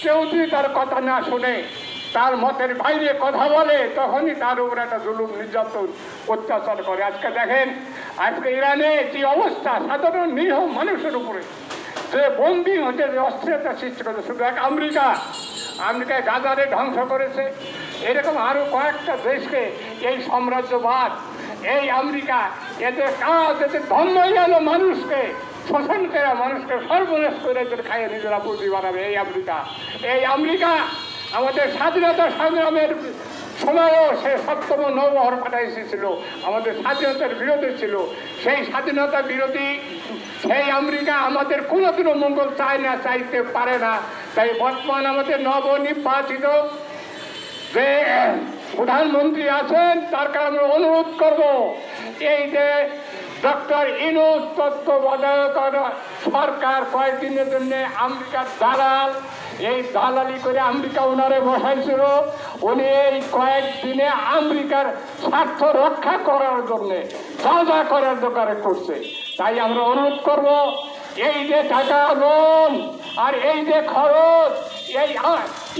কেউ যদি তার কথা না শুনে, তার মতের বাইরে কথা বলে, তখনই তার উপর একটা জুলুম নির্যাতন অত্যাচার করে। আজকে দেখেন, আজকে ইরানে যে অবস্থা, সাধারণ নিরীহ মানুষের উপরে যে বন্দি হতে যে অস্থিরতা সৃষ্টি করেছে, শুধু এক আমেরিকায় গাজারে ধ্বংস করেছে, এরকম আরো কয়েকটা দেশকে এই সাম্রাজ্যবাদ, এই আমেরিকা, এদের কাজ, এদের ধর্মই গেল মানুষকে শোষণ করে, মানুষকে সর্বনাশ করে এদের খাইয়ে নিজেরা পুঁজি বানাবে। এই আমেরিকা আমাদের স্বাধীনতা সংগ্রামের সময়ও সে সপ্তম নৌবহর পাঠাই এসেছিল, আমাদের স্বাধীনতার বিরোধী ছিল। সেই স্বাধীনতা বিরোধী সেই আমেরিকা আমাদের কোনোদিনও মঙ্গল চায় না, চাইতে পারে না। তাই বর্তমান আমাদের নবনির্বাচিত যে প্রধানমন্ত্রী আছেন, তার কাছে আমরা অনুরোধ করব, এই যে ডক্টর ইউনূস তত্ত্বাবধায়ক সরকার কয়েকদিনের জন্য আমেরিকার দালাল, এই দালালি করে আমেরিকা ওনারে বসাইছিল, উনি এই কয়েকদিনে আমেরিকার স্বার্থ রক্ষা করার জন্যে যা যা করার দরকার করছে। তাই আমরা অনুরোধ করব, এই যে টাকা লোন আর এই যে খরচ, এই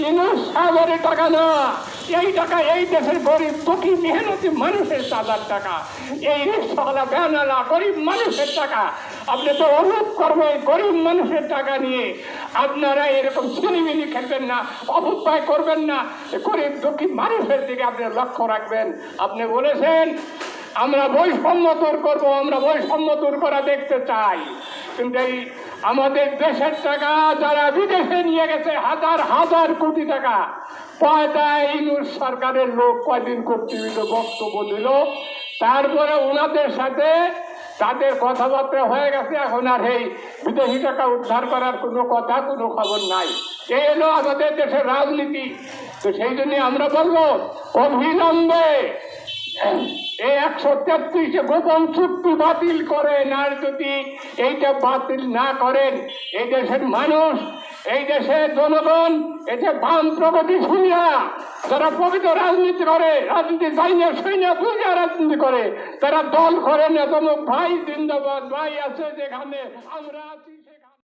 ইউনূস সাগরের টাকা না, এই টাকা এই দেশের গরিব দুঃখী মেহনতি মানুষের চাঁদার টাকা, এই রিক্সাওয়ালা ভ্যানওয়ালা গরিব মানুষের টাকা। আপনি তো অনুরোধ করবো, এই গরিব মানুষের টাকা নিয়ে আপনারা এরকম ছিনিমিনি খেলবেন না, অপব্যয় করবেন না, গরিব দুঃখী মানুষের দিকে আপনি লক্ষ্য রাখবেন। আপনি বলেছেন আমরা বৈষম্য দূর করবো, আমরা বৈষম্য দূর করা দেখতে চাই, কিন্তু এই আমাদের দেশের টাকা যারা বিদেশে নিয়ে গেছে হাজার হাজার কোটি টাকা, পয়দা ইউনূস সরকারের লোক কয়দিন কর্তৃপক্ষ বক্তব্য দিল, তারপরে ওনাদের সাথে তাদের কথাবার্তা হয়ে গেছে, এখন আর এই বিদেশি টাকা উদ্ধার করার কোনো কথা, কোনো খবর নাই। এই হলো আমাদের দেশের রাজনীতি। তো সেই জন্য আমরা বলবো, অবিলম্বে এই 133 গোপন চুক্তি বাতিল করেন, আর যদি এইটা বাতিল না করেন, এই দেশের মানুষ, এই দেশের জনগণ, এই যে বাম প্রগতি শুনিয়া যারা প্রকৃত রাজনীতি করে, রাজনীতি যাইয়া শুনিয়া বুঝিয়া রাজনীতি করে, তারা দল করে না, তমুক ভাই জিন্দাবাদ, ভাই আছে যেখানে আমরা আছি।